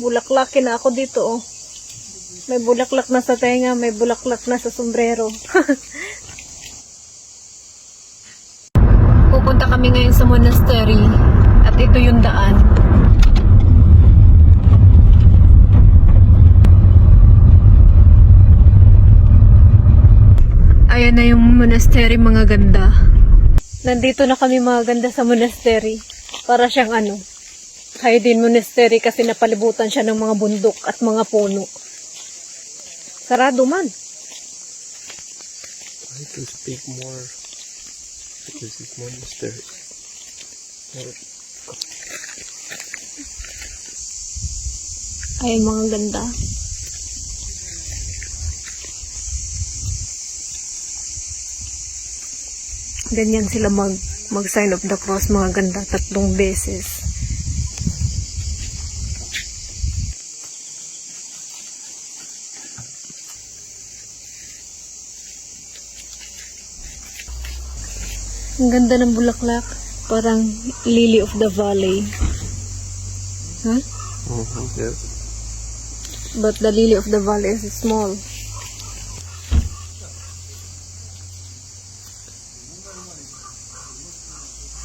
Bulaklakin na ako dito, oh. May bulaklak na sa tenga, may bulaklak na sa sombrero. Pupunta kami ngayon sa monastery. At ito yung daan. Ayan na yung monastery, mga ganda. Nandito na kami, mga ganda, sa monastery. Para siyang ano, Hayden Monastery, kasi napalibutan siya ng mga bundok at mga puno. Sarado man. I can speak more because it's monastery. Ayan, mga ganda. Ganyan sila mag sign of the cross, mga ganda, 3 beses. Ang ganda ng bulaklak, parang lily of the valley. Huh? Yes. But the lily of the valley is small.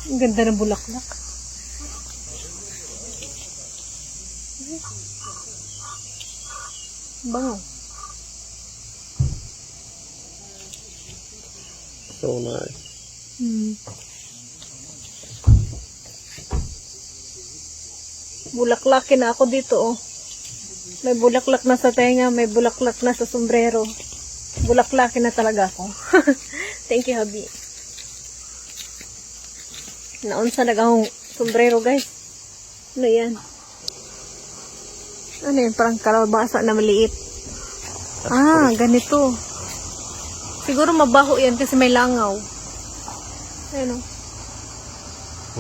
Ang ganda ng bulaklak. Bango. So nice. Bulaklakin na ako dito, oh. May bulaklak na sa tenga, may bulaklak na sa sombrero. Bulaklakin na talaga ako. Thank you, Habi. Naunsa nagahong sombrero, guys. Ano yan? Ano yan? Parang kalabasa na maliit. Ah, ganito. Siguro mabaho yan kasi may langaw. Ayun, oh.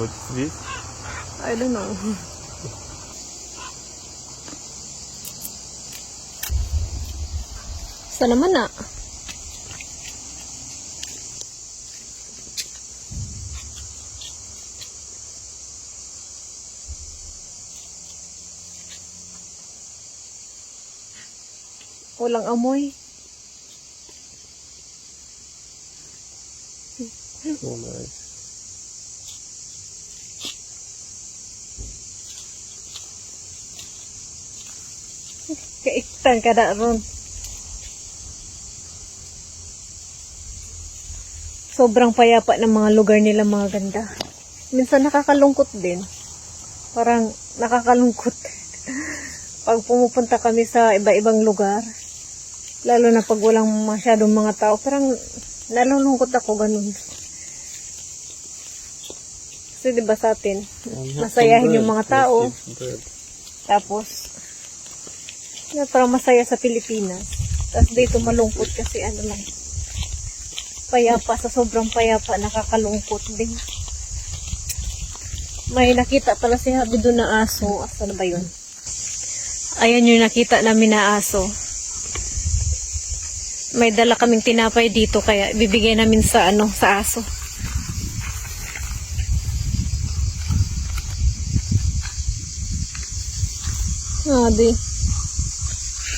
What's this? I don't know. Saan naman na? Walang amoy. So nice. Kaiktan ka na ron. Sobrang payapa ng mga lugar nila, mga ganda. Minsan nakakalungkot din. Parang nakakalungkot. Pag pumupunta kami sa iba-ibang lugar, lalo na pag walang masyadong mga tao, parang nalulungkot ako ganun. Kasi diba sa atin, masayahin yung mga tao. Tapos, parang masaya sa Pilipinas. Tapos dito malungkot kasi ano lang. Payapa, sa sobrang payapa, nakakalungkot din. May nakita pala si Habi doon na aso. Asa na ba yun? Ayan yung nakita namin na aso. May dala kaming tinapay dito, kaya bibigay namin sa ano, sa aso. Habi.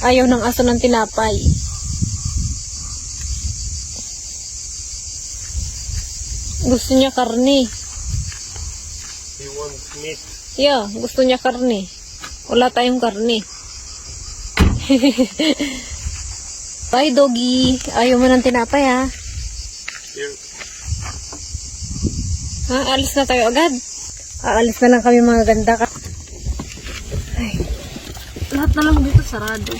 Ayaw ng aso ng tinapay. Gusto niya karne. He wants meat. Yeah, gusto niya karne. Wala tayong karne. Bye, doggy. Ayaw mo ng tinapay, ha? Here. Ha? Alis na tayo agad. Aalis na lang kami, mga ganda. Ay. Lahat na lang dito sarado.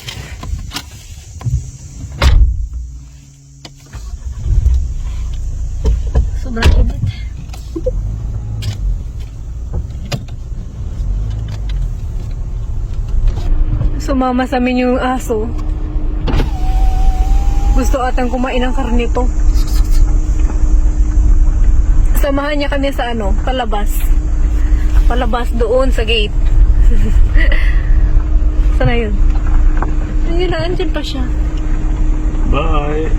Sobrang init. Sumama sa amin yung aso. Gusto atang kumain ng karnito. Samahan niya kami sa ano, palabas. Palabas doon sa gate. Sana yun? Ayun na, andyan pa siya. Bye.